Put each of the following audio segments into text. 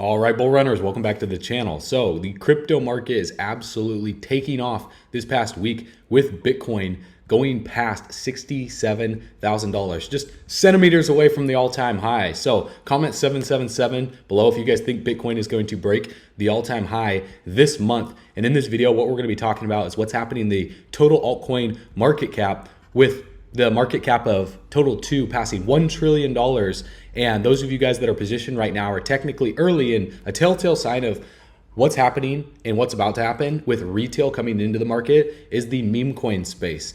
All right, bull runners, welcome back to the channel. So the crypto market is absolutely taking off this past week with Bitcoin going past $67,000, just centimeters away from the all-time high. So comment 777 below if you guys think Bitcoin is going to break the all-time high this month. And in this video, what we're going to be talking about is what's happening in the total altcoin market cap, with the market cap of total 2 passing $1 trillion. And those of you guys that are positioned right now are technically early in a telltale sign of what's happening and what's about to happen with retail coming into the market is the meme coin space.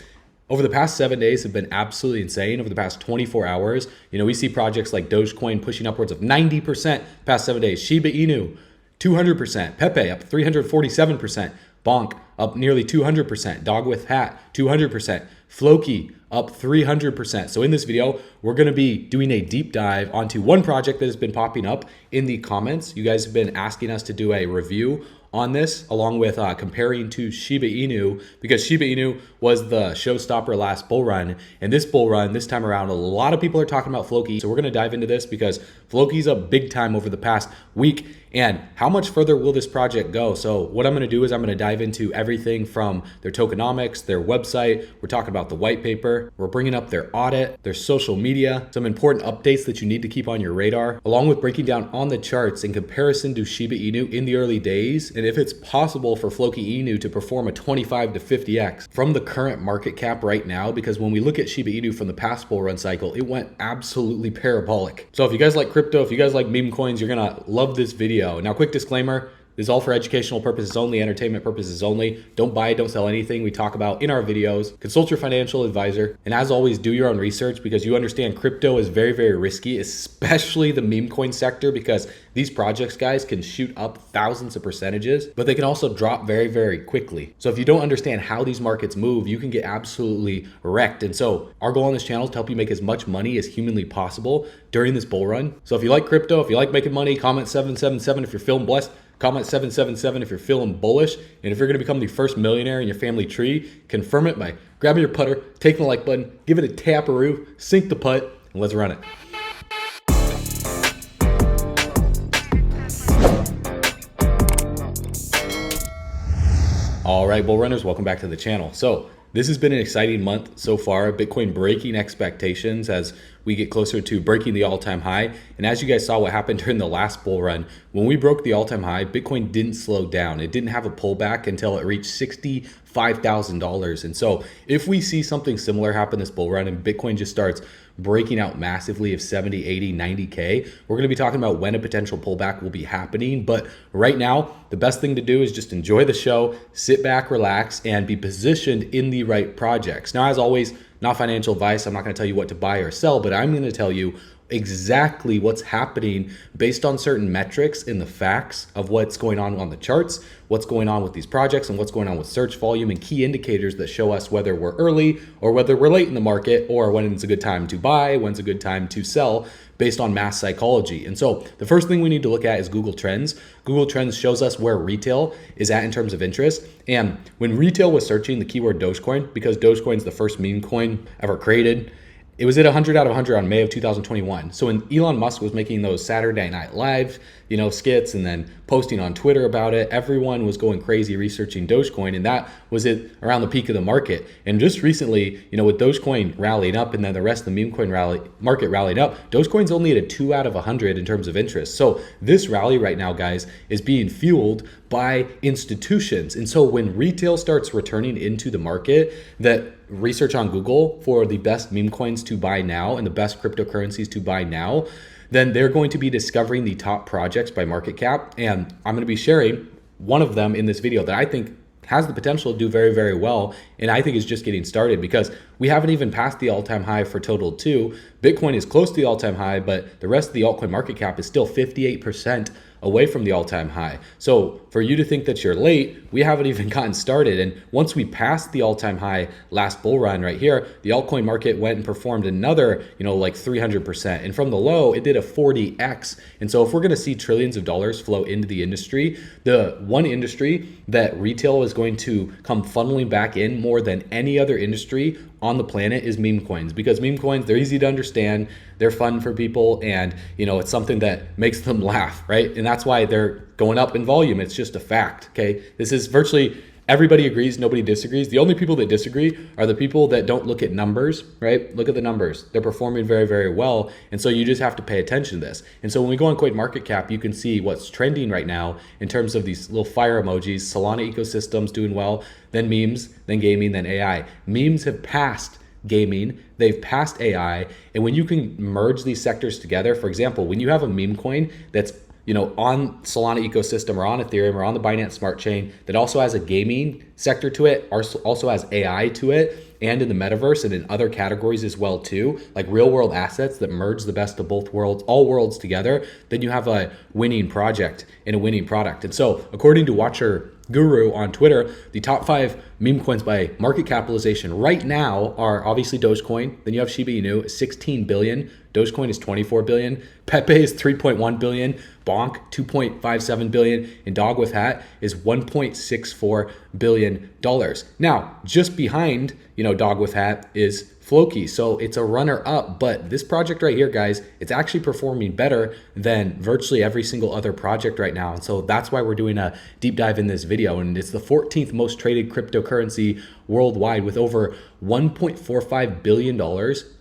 Over the past 7 days have been absolutely insane. Over the past 24 hours, we see projects like Dogecoin pushing upwards of 90% past 7 days. Shiba Inu, 200%. Pepe up 347%. Bonk up nearly 200%. Dog with Hat, 200%. Floki up 300%. So in this video, we're going to be doing a deep dive onto one project that has been popping up in the comments. You guys have been asking us to do a review on this, along with comparing to Shiba Inu, because Shiba Inu was the showstopper last bull run. And this bull run, this time around, a lot of people are talking about Floki. So we're going to dive into this because Floki's up big time over the past week. And how much further will this project go? So what I'm going to do is I'm going to dive into everything from their tokenomics, their website. We're talking about the white paper. We're bringing up their audit, their social media, some important updates that you need to keep on your radar, along with breaking down on the charts in comparison to Shiba Inu in the early days, and if it's possible for Floki Inu to perform a 25 to 50x from the current market cap right now, because when we look at Shiba Inu from the past bull run cycle, it went absolutely parabolic. So if you guys like crypto, if you guys like meme coins, you're gonna love this video. Now, quick disclaimer, this is all for educational purposes only, entertainment purposes only. Don't buy, don't sell anything we talk about in our videos. Consult your financial advisor. And as always, do your own research, because you understand crypto is very, very risky, especially the meme coin sector, because these projects, guys, can shoot up thousands of percentages, but they can also drop very, very quickly. So if you don't understand how these markets move, you can get absolutely wrecked. And so our goal on this channel is to help you make as much money as humanly possible during this bull run. So if you like crypto, if you like making money, comment 777 if you're feeling blessed. Comment 777 if you're feeling bullish. And if you're going to become the first millionaire in your family tree, confirm it by grabbing your putter, taking the like button, give it a taparoo, sink the putt, and let's run it. All right, bull runners, welcome back to the channel. So this has been an exciting month so far. Bitcoin breaking expectations as we get closer to breaking the all-time high. And as you guys saw what happened during the last bull run, when we broke the all-time high, Bitcoin didn't slow down. It didn't have a pullback until it reached $65,000. And so if we see something similar happen this bull run and Bitcoin just starts breaking out massively of 70, 80, 90K, we're going to be talking about when a potential pullback will be happening. But right now, the best thing to do is just enjoy the show, sit back, relax, and be positioned in the right projects. Now, as always, not financial advice. I'm not going to tell you what to buy or sell, but I'm going to tell you exactly what's happening based on certain metrics and the facts of what's going on the charts, what's going on with these projects, and what's going on with search volume and key indicators that show us whether we're early or whether we're late in the market, or when it's a good time to buy, when's a good time to sell, based on mass psychology. And so the first thing we need to look at is Google Trends. Google Trends shows us where retail is at in terms of interest. And when retail was searching the keyword Dogecoin, because Dogecoin is the first meme coin ever created, it was at 100 out of 100 on May of 2021. So when Elon Musk was making those Saturday Night Live, skits and then posting on Twitter about it, everyone was going crazy researching Dogecoin, and that was it around the peak of the market. And just recently, with Dogecoin rallying up and then the rest of the meme coin market rallying up, Dogecoin's only at a 2 out of 100 in terms of interest. So this rally right now, guys, is being fueled by institutions. And so when retail starts returning into the market, that research on Google for the best meme coins to buy now and the best cryptocurrencies to buy now, then they're going to be discovering the top projects by market cap. And I'm going to be sharing one of them in this video that I think has the potential to do very, very well. And I think is just getting started, because we haven't even passed the all-time high for total 2. Bitcoin is close to the all-time high, but the rest of the altcoin market cap is still 58% away from the all-time high. So for you to think that you're late, we haven't even gotten started. And once we passed the all-time high last bull run right here, the altcoin market went and performed another, like 300%. And from the low, it did a 40x. And so if we're going to see trillions of dollars flow into the industry, the one industry that retail is going to come funneling back in more than any other industry on the planet is meme coins, because meme coins, they're easy to understand, they're fun for people, and it's something that makes them laugh, right? And that's why they're going up in volume. It's just a fact, okay? This is virtually everybody agrees, nobody disagrees. The only people that disagree are the people that don't look at numbers, right? Look at the numbers. They're performing very, very well. And so you just have to pay attention to this. And so when we go on CoinMarketCap, you can see what's trending right now in terms of these little fire emojis. Solana ecosystems doing well, then memes, then gaming, then AI. Memes have passed gaming, they've passed AI. And when you can merge these sectors together, for example, when you have a meme coin that's on Solana ecosystem or on Ethereum or on the Binance Smart Chain that also has a gaming sector to it, also has AI to it, and in the metaverse and in other categories as well too, like real world assets that merge the best of both worlds, all worlds together, then you have a winning project and a winning product. And so according to Watcher Guru on Twitter, the top 5 meme coins by market capitalization right now are obviously Dogecoin. Then you have Shiba Inu, 16 billion. Dogecoin is 24 billion. Pepe is 3.1 billion. Bonk, 2.57 billion. And Dog with Hat is $1.64 billion. Now, just behind, Dog with Hat is Floki. So it's a runner up, but this project right here, guys, it's actually performing better than virtually every single other project right now. And so that's why we're doing a deep dive in this video. And it's the 14th most traded cryptocurrency worldwide with over $1.45 billion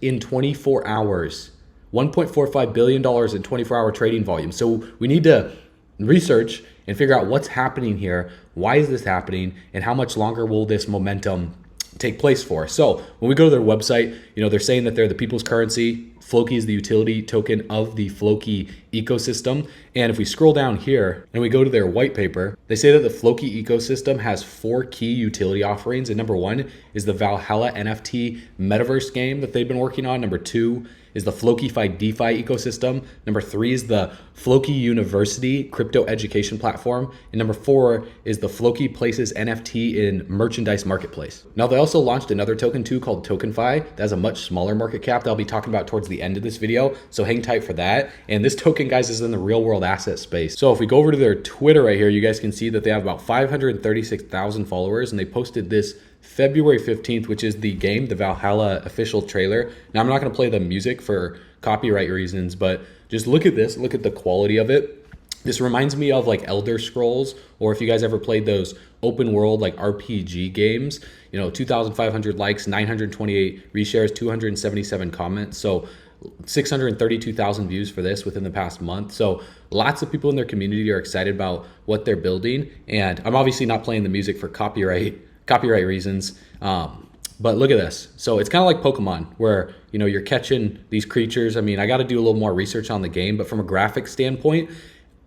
in 24 hours. $1.45 billion in 24-hour trading volume. So we need to research and figure out what's happening here. Why is this happening? And how much longer will this momentum take place for? So when we go to their website, they're saying that they're the people's currency. Floki is the utility token of the Floki ecosystem. And if we scroll down here and we go to their white paper, they say that the Floki ecosystem has 4 key utility offerings. And number 1 is the Valhalla NFT metaverse game that they've been working on. Number 2 is the FlokiFi DeFi ecosystem. Number 3 is the Floki University crypto education platform. And number 4 is the Floki Places NFT in merchandise marketplace. Now they also launched another token too called TokenFi that has a much smaller market cap that I'll be talking about towards the end of this video. So hang tight for that. And this token, guys, is in the real world asset space. So if we go over to their Twitter right here, you guys can see that they have about 536,000 followers, and they posted this February 15th, which is the game, the Valhalla official trailer. Now, I'm not going to play the music for copyright reasons, but just look at this. Look at the quality of it. This reminds me of like Elder Scrolls, or if you guys ever played those open world like RPG games, 2,500 likes, 928 reshares, 277 comments. So 632,000 views for this within the past month. So lots of people in their community are excited about what they're building. And I'm obviously not playing the music for copyright reasons. But look at this. So it's kind of like Pokemon where, you're catching these creatures. I mean, I got to do a little more research on the game, but from a graphic standpoint,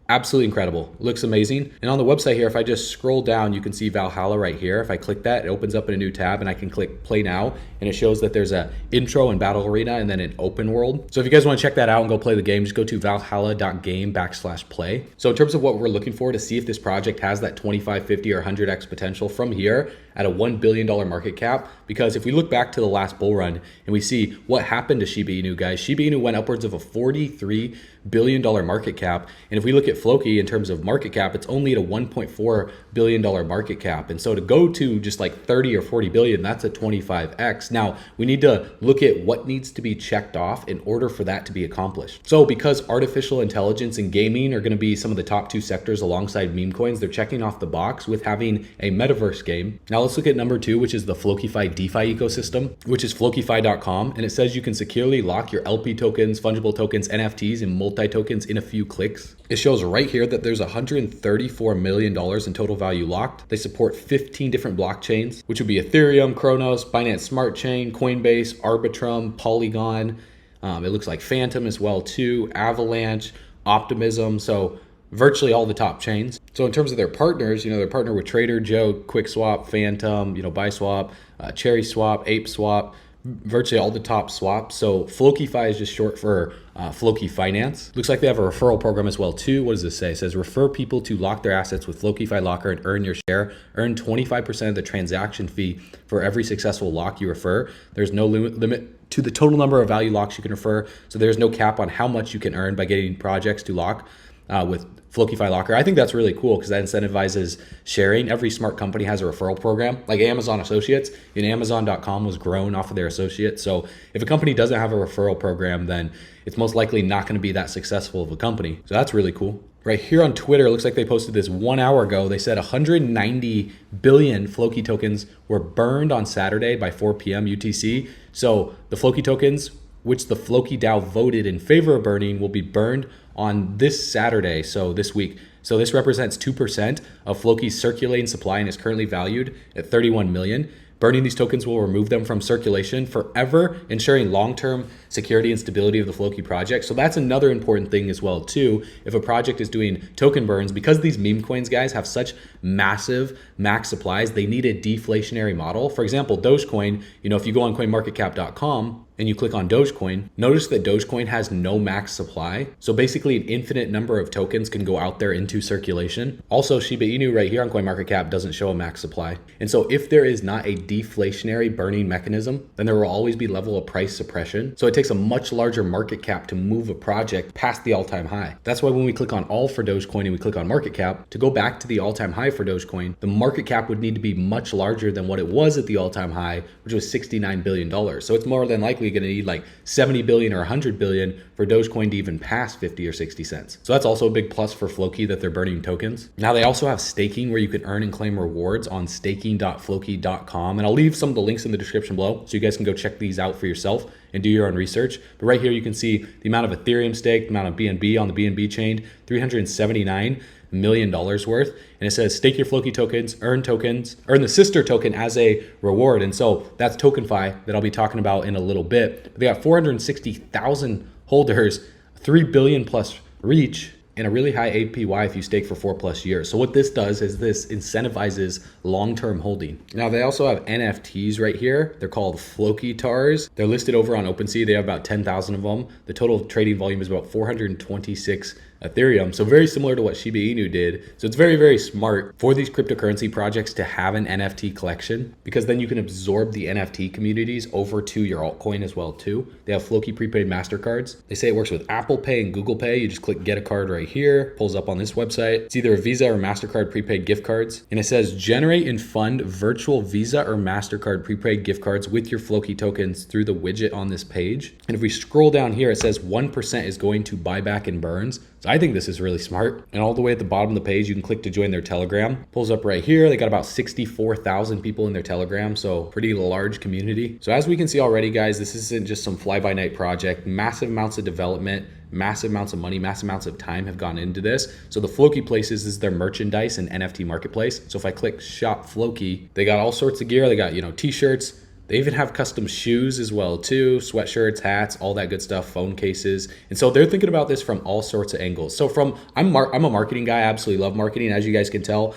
absolutely incredible. Looks amazing. And on the website here, if I just scroll down, you can see Valhalla right here. If I click that, it opens up in a new tab and I can click play now. And it shows that there's a intro and battle arena and then an open world. So if you guys want to check that out and go play the game, just go to valhalla.game/play. So in terms of what we're looking for to see if this project has that 25, 50, or 100x potential from here at a $1 billion market cap, because if we look back to the last bull run and we see what happened to Shiba Inu, guys, Shiba Inu went upwards of a $43 billion market cap. And if we look at Floki in terms of market cap, it's only at a $1.4 billion market cap. And so to go to just like 30 or 40 billion, that's a 25x. Now we need to look at what needs to be checked off in order for that to be accomplished. So because artificial intelligence and gaming are going to be some of the top 2 sectors alongside meme coins, they're checking off the box with having a metaverse game. Now let's look at number 2, which is the FlokiFi DeFi ecosystem, which is flokifi.com. And it says you can securely lock your LP tokens, fungible tokens, NFTs, and multi-tokens in a few clicks. It shows right here that there's $134 million in total value locked. They support 15 different blockchains, which would be Ethereum, Kronos, Binance Smart Chain, Coinbase, Arbitrum, Polygon. It looks like Phantom as well too, Avalanche, Optimism. So virtually all the top chains. So in terms of their partners, they're partnered with Trader Joe, QuickSwap, Phantom, BuySwap, CherrySwap, ApeSwap, virtually all the top swaps. So FlokiFi is just short for Floki Finance. Looks like they have a referral program as well too. What does this say? It says refer people to lock their assets with Floki Locker and earn your share. Earn 25% of the transaction fee for every successful lock you refer. There's no limit to the total number of value locks you can refer. So there's no cap on how much you can earn by getting projects to lock. with Floki Locker. I think that's really cool because that incentivizes sharing. Every smart company has a referral program, like Amazon Associates. Amazon.com was grown off of their associates. So if a company doesn't have a referral program, then it's most likely not going to be that successful of a company. So that's really cool. Right here on Twitter, it looks like they posted this 1 hour ago. They said 190 billion Floki tokens were burned on Saturday by 4 p.m. UTC. So the Floki tokens, which the Floki DAO voted in favor of burning, will be burned on this Saturday, so this week. So this represents 2% of Floki's circulating supply and is currently valued at 31 million. Burning these tokens will remove them from circulation forever, ensuring long-term security and stability of the Floki project. So that's another important thing as well too. If a project is doing token burns, because these meme coins, guys, have such massive max supplies, they need a deflationary model. For example, Dogecoin, if you go on coinmarketcap.com and you click on Dogecoin, notice that Dogecoin has no max supply. So basically an infinite number of tokens can go out there into circulation. Also, Shiba Inu right here on CoinMarketCap doesn't show a max supply. And so if there is not a deflationary burning mechanism, then there will always be level of price suppression. So it takes a much larger market cap to move a project past the all-time high. That's why when we click on all for Dogecoin and we click on market cap, to go back to the all-time high for Dogecoin, the market cap would need to be much larger than what it was at the all-time high, which was $69 billion. So it's more than likely going to need like 70 billion or 100 billion for Dogecoin to even pass 50 or 60 cents. So that's also a big plus for Floki that they're burning tokens. Now they also have staking where you can earn and claim rewards on staking.floki.com. And I'll leave some of the links in the description below so you guys can go check these out for yourself and do your own research. But right here you can see the amount of Ethereum staked, the amount of BNB on the BNB chain, $379 million worth. And it says stake your Floki tokens, earn the sister token as a reward. And so that's TokenFi that I'll be talking about in a little bit. They got 460,000 holders, 3 billion plus reach, and a really high APY if you stake for 4+ years. So what this does is this incentivizes long-term holding. Now they also have NFTs right here. They're called Floki Tars. They're listed over on OpenSea. They have about 10,000 of them. The total trading volume is about 426 Ethereum. So very similar to what Shiba Inu did. So it's very, very smart for these cryptocurrency projects to have an NFT collection, because then you can absorb the NFT communities over to your altcoin as well too. They have Floki prepaid MasterCards. They say it works with Apple Pay and Google Pay. You just click get a card right here, pulls up on this website. It's either a Visa or MasterCard prepaid gift cards. And it says generate and fund virtual Visa or MasterCard prepaid gift cards with your Floki tokens through the widget on this page. And if we scroll down here, it says 1% is going to buyback and burns. So I think this is really smart. And all the way at the bottom of the page, you can click to join their Telegram. Pulls up right here. They got about 64,000 people in their Telegram. So pretty large community. So as we can see already, guys, this isn't just some fly-by-night project. Massive amounts of development, massive amounts of money, massive amounts of time have gone into this. So the Floki Places is their merchandise and NFT marketplace. So if I click shop Floki, they got all sorts of gear. They got, t-shirts. They even have custom shoes as well too, sweatshirts, hats, all that good stuff, phone cases. And so they're thinking about this from all sorts of angles. So I'm a marketing guy, I absolutely love marketing. As you guys can tell,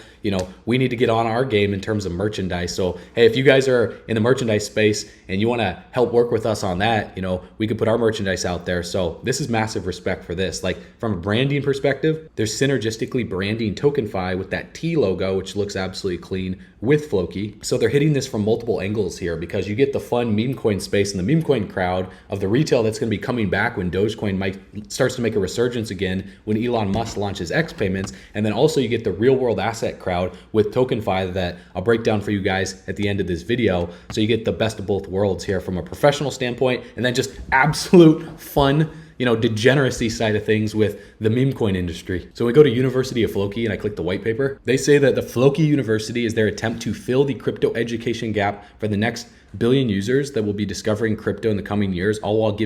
we need to get on our game in terms of merchandise. So, hey, if you guys are in the merchandise space and you want to help work with us on that, we could put our merchandise out there. So this is massive respect for this. Like from a branding perspective, they're synergistically branding TokenFi with that T logo, which looks absolutely clean with Floki. So they're hitting this from multiple angles here, because you get the fun meme coin space and the meme coin crowd of the retail that's going to be coming back when Dogecoin starts to make a resurgence again when Elon Musk launches X payments. And then also you get the real world asset crowd with TokenFi that I'll break down for you guys at the end of this video. So you get the best of both worlds here from a professional standpoint, and then just absolute fun, degeneracy side of things with the meme coin industry. So we go to University of Floki and I click the white paper. They say that the Floki University is their attempt to fill the crypto education gap for the next billion users that will be discovering crypto in the coming years, all while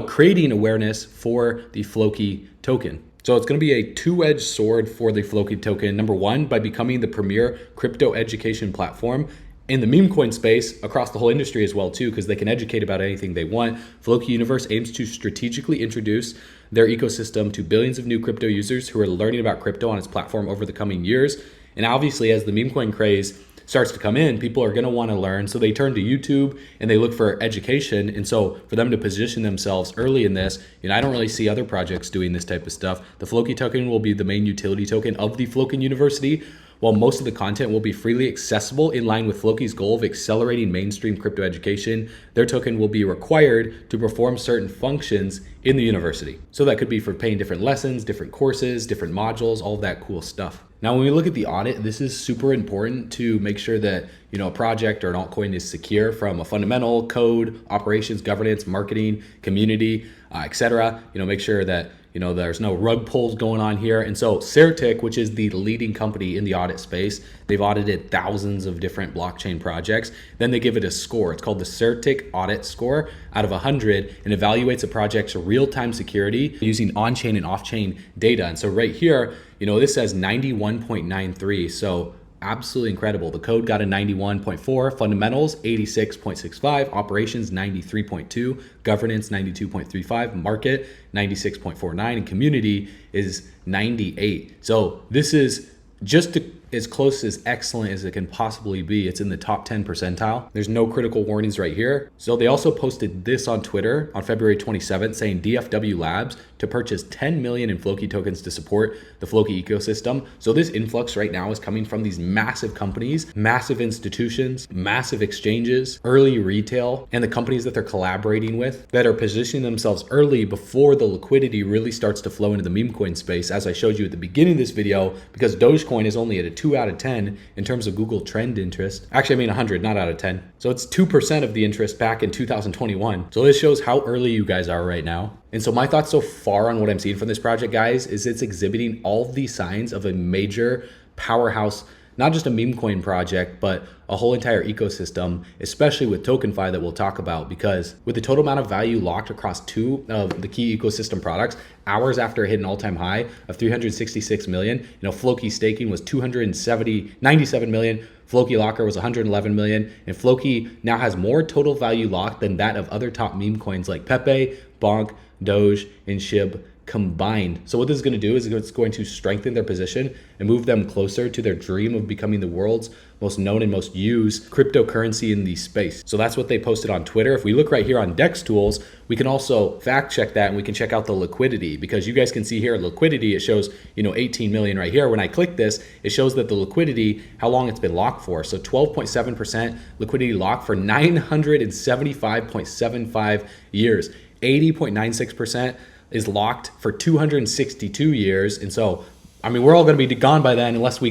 creating awareness for the Floki token. So it's going to be a two-edged sword for the Floki token. Number one, by becoming the premier crypto education platform in the meme coin space across the whole industry as well too, because they can educate about anything they want. Floki Universe aims to strategically introduce their ecosystem to billions of new crypto users who are learning about crypto on its platform over the coming years. And obviously, as the meme coin craze starts to come in, people are going to want to learn. So they turn to YouTube and they look for education. And so for them to position themselves early in this, I don't really see other projects doing this type of stuff. The Floki token will be the main utility token of the Floki University, while most of the content will be freely accessible in line with Floki's goal of accelerating mainstream crypto education, their token will be required to perform certain functions in the university. So that could be for paying different lessons, different courses, different modules, all of that cool stuff. Now, when we look at the audit, this is super important to make sure that, a project or an altcoin is secure from a fundamental, code, operations, governance, marketing, community, etc. Make sure that there's no rug pulls going on here. And so Certic, which is the leading company in the audit space, they've audited thousands of different blockchain projects. Then they give it a score. It's called the Certic Audit score out of 100 and evaluates a project's real-time security using on-chain and off-chain data. And so right here, this says 91.93. So absolutely incredible. The code got a 91.4, fundamentals 86.65, operations 93.2, governance 92.35, market 96.49, and community is 98. So this is just as close as excellent as it can possibly be. It's in the top 10 percentile. There's no critical warnings right here. So they also posted this on Twitter on February 27th saying DFW Labs to purchase 10 million in Floki tokens to support the Floki ecosystem. So this influx right now is coming from these massive companies, massive institutions, massive exchanges, early retail, and the companies that they're collaborating with that are positioning themselves early before the liquidity really starts to flow into the meme coin space, as I showed you at the beginning of this video, because Dogecoin is only at a 2 out of 10 in terms of Google trend interest. Actually, I mean 100, not out of 10. So it's 2% of the interest back in 2021. So this shows how early you guys are right now. And so my thoughts so far on what I'm seeing from this project, guys, is it's exhibiting all of these signs of a major powerhouse, not just a meme coin project, but a whole entire ecosystem, especially with TokenFi that we'll talk about, because with the total amount of value locked across two of the key ecosystem products, hours after it hit an all-time high of 366 million, Floki staking was 97 million, Floki Locker was 111 million, and Floki now has more total value locked than that of other top meme coins like Pepe, Bonk, Doge, and SHIB combined. So what this is going to do is it's going to strengthen their position and move them closer to their dream of becoming the world's most known and most used cryptocurrency in the space. So that's what they posted on Twitter. If we look right here on Dex Tools, we can also fact check that and we can check out the liquidity, because you guys can see here liquidity, it shows 18 million right here. When I click this, it shows that the liquidity, how long it's been locked for. So 12.7% liquidity locked for 975.75 years. 80.96% is locked for 262 years. And so, we're all going to be gone by then unless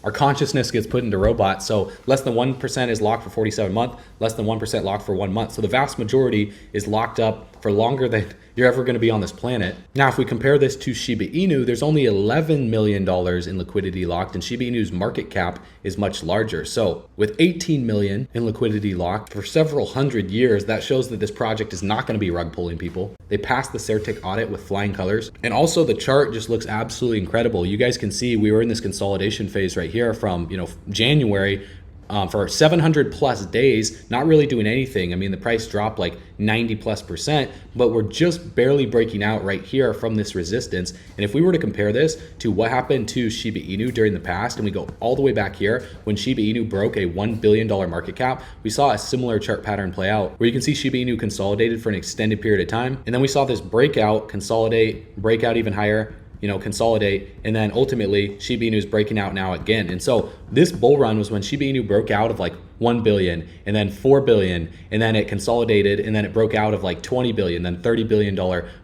our consciousness gets put into robots. So less than 1% is locked for 47 months, less than 1% locked for 1 month. So the vast majority is locked up for longer than you're ever going to be on this planet. Now, if we compare this to Shiba Inu, there's only $11 million in liquidity locked, and Shiba Inu's market cap is much larger. So with 18 million in liquidity locked for several hundred years, that shows that this project is not going to be rug pulling people. They passed the Certic audit with flying colors. And also the chart just looks absolutely incredible. You guys can see we were in this consolidation phase right here from, January, for 700 plus days, not really doing anything. The price dropped like 90+%, but we're just barely breaking out right here from this resistance. And if we were to compare this to what happened to Shiba Inu during the past, and we go all the way back here when Shiba Inu broke a $1 billion market cap, we saw a similar chart pattern play out where you can see Shiba Inu consolidated for an extended period of time. And then we saw this breakout, consolidate, breakout even higher, consolidate, and then ultimately Shiba Inu is breaking out now again. And so this bull run was when Shiba Inu broke out of like 1 billion and then 4 billion, and then it consolidated, and then it broke out of like 20 billion, then $30 billion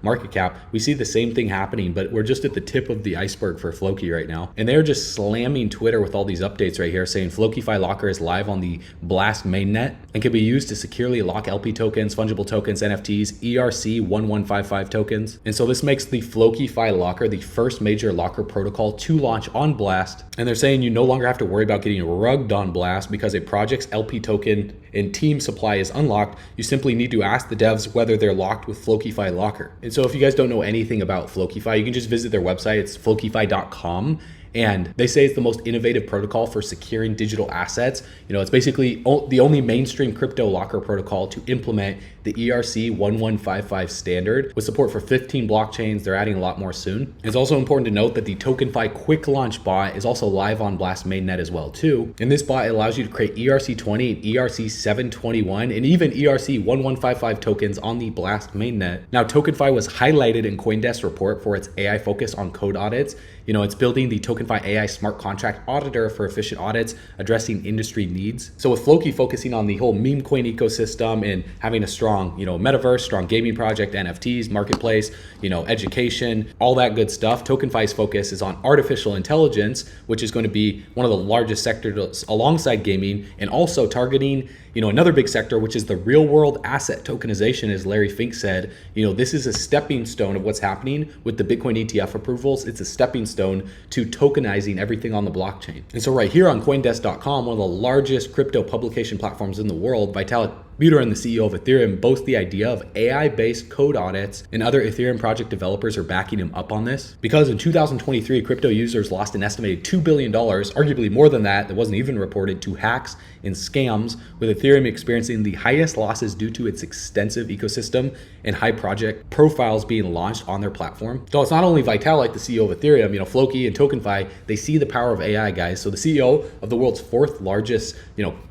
market cap. We see the same thing happening, but we're just at the tip of the iceberg for Floki right now. And they're just slamming Twitter with all these updates right here saying FlokiFi Locker is live on the Blast mainnet and can be used to securely lock LP tokens, fungible tokens, NFTs, ERC1155 tokens. And so this makes the FlokiFi Locker the first major locker protocol to launch on Blast. And they're saying you no longer have to worry about getting rugged on Blast because a project's LP token and team supply is unlocked. You simply need to ask the devs whether they're locked with FlokiFi Locker. And so if you guys don't know anything about FlokiFi, you can just visit their website. It's flokifi.com. And they say it's the most innovative protocol for securing digital assets. It's basically the only mainstream crypto locker protocol to implement the ERC1155 standard with support for 15 blockchains. They're adding a lot more soon. It's also important to note that the TokenFi quick launch bot is also live on Blast mainnet as well too. And this bot allows you to create ERC20 and ERC721 and even ERC1155 tokens on the Blast mainnet. Now, TokenFi was highlighted in CoinDesk report for its AI focus on code audits. It's building the TokenFi TokenFi AI smart contract auditor for efficient audits, addressing industry needs. So with Floki focusing on the whole meme coin ecosystem and having a strong, metaverse, strong gaming project, NFTs, marketplace, education, all that good stuff, TokenFi's focus is on artificial intelligence, which is going to be one of the largest sectors alongside gaming, and also targeting another big sector, which is the real world asset tokenization. As Larry Fink said, this is a stepping stone of what's happening with the Bitcoin ETF approvals. It's a stepping stone to tokenizing everything on the blockchain. And so right here on CoinDesk.com, one of the largest crypto publication platforms in the world, Vitalik Buterin, the CEO of Ethereum, boasts the idea of AI-based code audits, and other Ethereum project developers are backing him up on this. Because in 2023, crypto users lost an estimated $2 billion, arguably more than that wasn't even reported, to hacks and scams, with Ethereum experiencing the highest losses due to its extensive ecosystem and high project profiles being launched on their platform. So it's not only Vitalik, the CEO of Ethereum, Floki and TokenFi, they see the power of AI, guys. So the CEO of the world's fourth largest,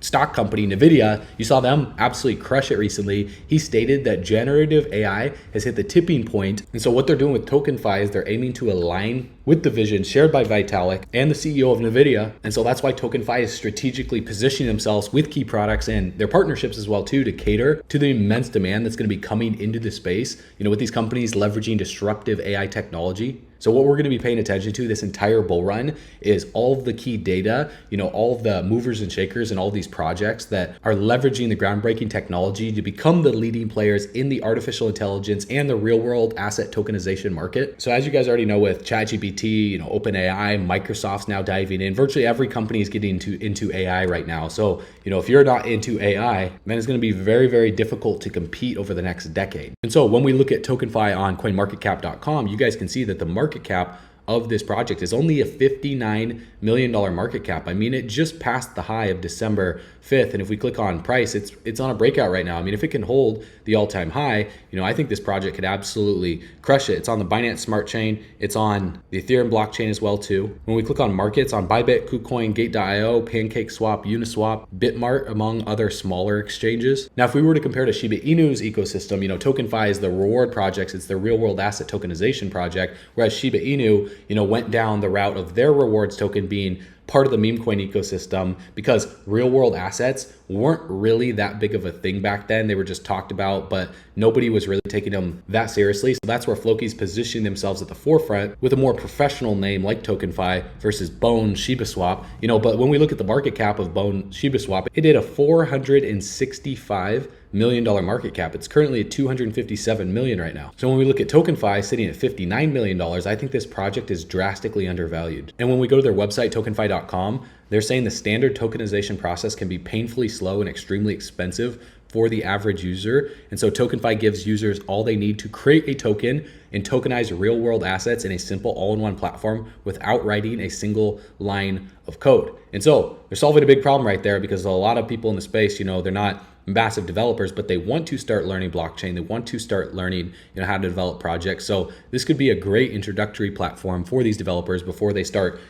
stock company, NVIDIA, you saw them absolutely crush it recently. He stated that generative AI has hit the tipping point. And so what they're doing with TokenFi is they're aiming to align with the vision shared by Vitalik and the CEO of NVIDIA. And so that's why TokenFi is strategically positioning themselves with key products and their partnerships as well too, to cater to the immense demand that's going to be coming into the space, with these companies leveraging disruptive AI technology. So what we're going to be paying attention to this entire bull run is all of the key data, all of the movers and shakers and all these projects that are leveraging the groundbreaking technology to become the leading players in the artificial intelligence and the real world asset tokenization market. So as you guys already know, with ChatGPT, OpenAI, Microsoft's now diving in. Virtually every company is getting into AI right now. So, if you're not into AI, then it's going to be very, very difficult to compete over the next decade. And so when we look at TokenFi on CoinMarketCap.com, you guys can see that the market cap of this project is only a $59 million market cap. I mean, it just passed the high of December 5th. And if we click on price, it's on a breakout right now. I mean, if it can hold the all-time high, I think this project could absolutely crush it. It's on the Binance Smart Chain. It's on the Ethereum blockchain as well too. When we click on markets, on Bybit, KuCoin, Gate.io, PancakeSwap, Uniswap, Bitmart, among other smaller exchanges. Now, if we were to compare to Shiba Inu's ecosystem, TokenFi is the reward projects. It's the real world asset tokenization project, whereas Shiba Inu, went down the route of their rewards token being part of the meme coin ecosystem, because real world assets weren't really that big of a thing back then. They were just talked about, but nobody was really taking them that seriously. So that's where Floki's positioning themselves at the forefront with a more professional name like TokenFi versus Bone ShibaSwap. But when we look at the market cap of Bone ShibaSwap, it did a $465 million market cap. It's currently at 257 million right now. So when we look at TokenFi sitting at $59 million, I think this project is drastically undervalued. And when we go to their website, TokenFi.com, they're saying the standard tokenization process can be painfully slow and extremely expensive for the average user. And so TokenFi gives users all they need to create a token and tokenize real world assets in a simple all-in-one platform without writing a single line of code. And so they're solving a big problem right there, because a lot of people in the space, they're not massive developers, but they want to start learning blockchain. They want to start learning, how to develop projects. So this could be a great introductory platform for these developers before they start,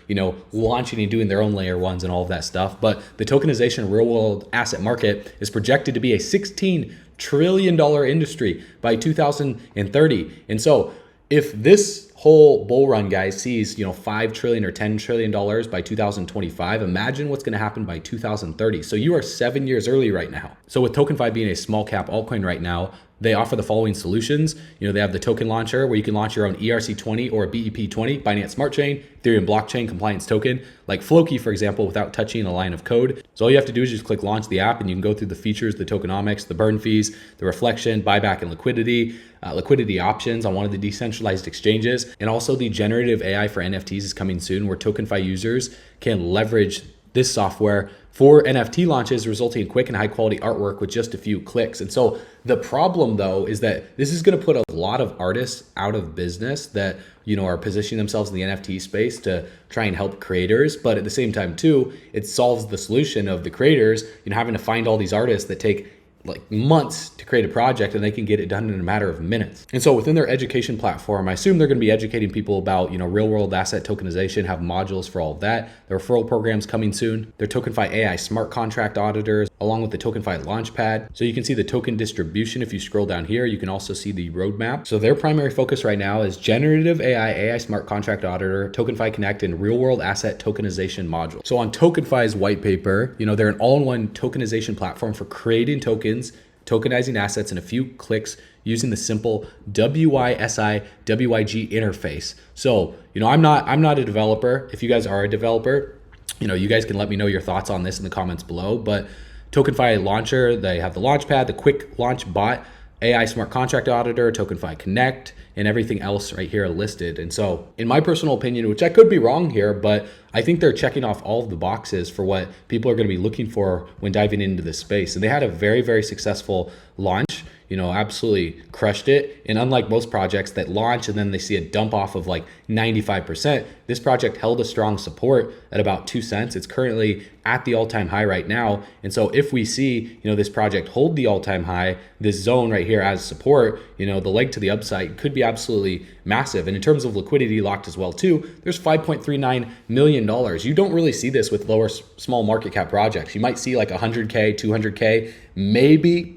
launching and doing their own layer ones and all of that stuff. But the tokenization real world asset market is projected to be a $16 trillion industry by 2030. And so if this whole bull run, guys, sees, $5 trillion or $10 trillion by 2025, imagine what's going to happen by 2030. So you are 7 years early right now. So with TokenFi being a small cap altcoin right now, they offer the following solutions. They have the token launcher where you can launch your own ERC20 or BEP20, Binance Smart Chain, Ethereum blockchain compliance token, like Floki, for example, without touching a line of code. So all you have to do is just click launch the app, and you can go through the features, the tokenomics, the burn fees, the reflection, buyback and liquidity, liquidity options on one of the decentralized exchanges. And also the generative AI for NFTs is coming soon, where TokenFi users can leverage this software for NFT launches, resulting in quick and high quality artwork with just a few clicks. And so the problem though is that this is going to put a lot of artists out of business that, are positioning themselves in the NFT space to try and help creators. But at the same time too, it solves the solution of the creators, having to find all these artists that take like months to create a project, and they can get it done in a matter of minutes. And so within their education platform, I assume they're going to be educating people about, real world asset tokenization, have modules for all of that. Their referral programs coming soon. Their TokenFi AI smart contract auditors, along with the TokenFi Launchpad. So you can see the token distribution. If you scroll down here, you can also see the roadmap. So their primary focus right now is generative AI smart contract auditor, TokenFi Connect, and real world asset tokenization module. So on TokenFi's white paper, they're an all-in-one tokenization platform for creating tokens, tokenizing assets in a few clicks using the simple WYSI WYG interface. So, I'm not a developer. If you guys are a developer, you guys can let me know your thoughts on this in the comments below. But TokenFi Launcher, they have the Launchpad, the Quick Launch Bot, AI Smart Contract Auditor, TokenFi Connect, and everything else right here listed. And so in my personal opinion, which I could be wrong here, but I think they're checking off all of the boxes for what people are going to be looking for when diving into this space. And they had a very, very successful launch, absolutely crushed it. And unlike most projects that launch and then they see a dump off of like 95%, this project held a strong support at about 2 cents. It's currently at the all-time high right now. And so if we see, this project hold the all-time high, this zone right here as support, the leg to the upside could be absolutely massive. And in terms of liquidity locked as well too, there's $5.39 million. You don't really see this with small market cap projects. You might see like 100K, 200K, maybe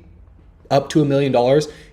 up to $1 million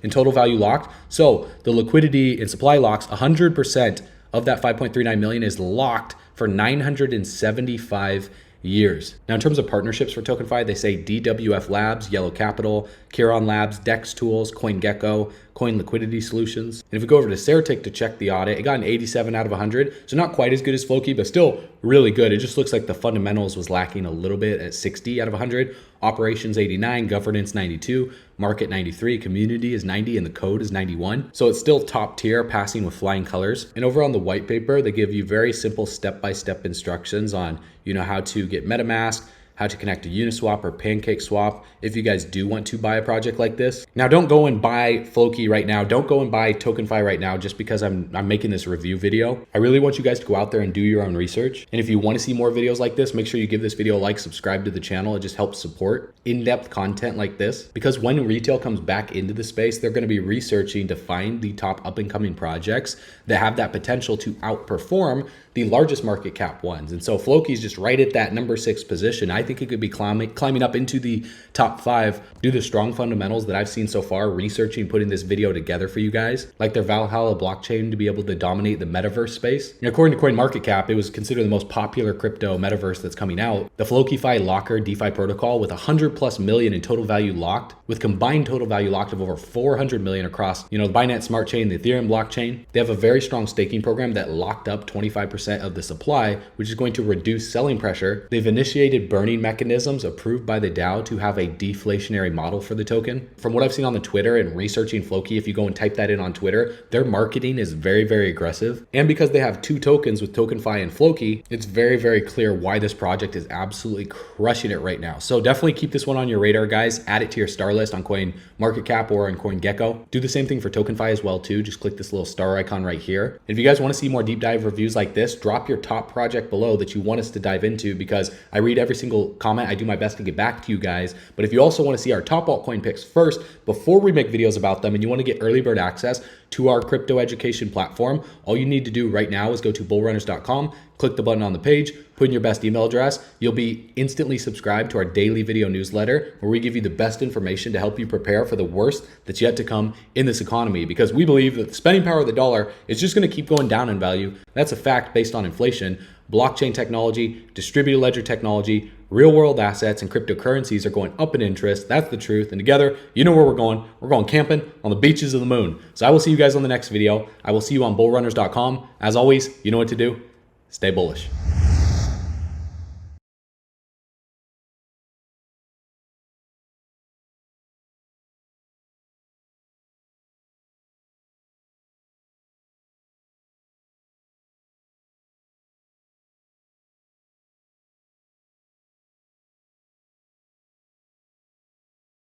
in total value locked. So the liquidity and supply locks, 100% of that 5.39 million is locked for 975 years. Now, in terms of partnerships for TokenFi, they say DFW Labs, Yellow Capital, Kiron Labs, Dex Tools, CoinGecko, Coin Liquidity Solutions. And if we go over to Certic to check the audit, it got an 87 out of 100. So not quite as good as Floki, but still really good. It just looks like the fundamentals was lacking a little bit at 60 out of 100. Operations 89, governance 92, market 93, community is 90, and the code is 91. So it's still top tier, passing with flying colors. And over on the white paper, they give you very simple step-by-step instructions on, how to get MetaMask, how to connect to Uniswap or PancakeSwap if you guys do want to buy a project like this. Now, don't go and buy Floki right now. Don't go and buy TokenFi right now just because I'm making this review video. I really want you guys to go out there and do your own research. And if you want to see more videos like this, make sure you give this video a like, subscribe to the channel. It just helps support in-depth content like this, because when retail comes back into the space, they're going to be researching to find the top up-and-coming projects that have that potential to outperform the largest market cap ones. And so Floki is just right at that number 6 position. I think it could be climbing up into the top 5 due to strong fundamentals that I've seen so far researching, putting this video together for you guys, like their Valhalla blockchain to be able to dominate the metaverse space. And according to CoinMarketCap, it was considered the most popular crypto metaverse that's coming out. The Floki Locker DeFi protocol with 100+ million in total value locked, with combined total value locked of over 400 million across, the Binance Smart Chain, the Ethereum blockchain. They have a very strong staking program that locked up 25% of the supply, which is going to reduce selling pressure. They've initiated burning mechanisms approved by the DAO to have a deflationary model for the token. From what I've seen on the Twitter and researching Floki, if you go and type that in on Twitter, their marketing is very, very aggressive. And because they have 2 tokens with TokenFi and Floki, it's very, very clear why this project is absolutely crushing it right now. So definitely keep this one on your radar, guys. Add it to your star list on CoinMarketCap or on CoinGecko. Do the same thing for TokenFi as well too. Just click this little star icon right here. And if you guys want to see more deep dive reviews like this, drop your top project below that you want us to dive into, because I read every single comment. I do my best to get back to you guys. But if you also want to see our top altcoin picks first before we make videos about them, and you want to get early bird access to our crypto education platform, all you need to do right now is go to bullrunners.com, click the button on the page, put in your best email address. You'll be instantly subscribed to our daily video newsletter, where we give you the best information to help you prepare for the worst that's yet to come in this economy, because we believe that the spending power of the dollar is just going to keep going down in value. That's a fact based on inflation. Blockchain technology, distributed ledger technology, real world assets, and cryptocurrencies are going up in interest. That's the truth. And together, you know where we're going. We're going camping on the beaches of the moon. So I will see you guys on the next video. I will see you on bullrunners.com. As always, you know what to do. Stay bullish.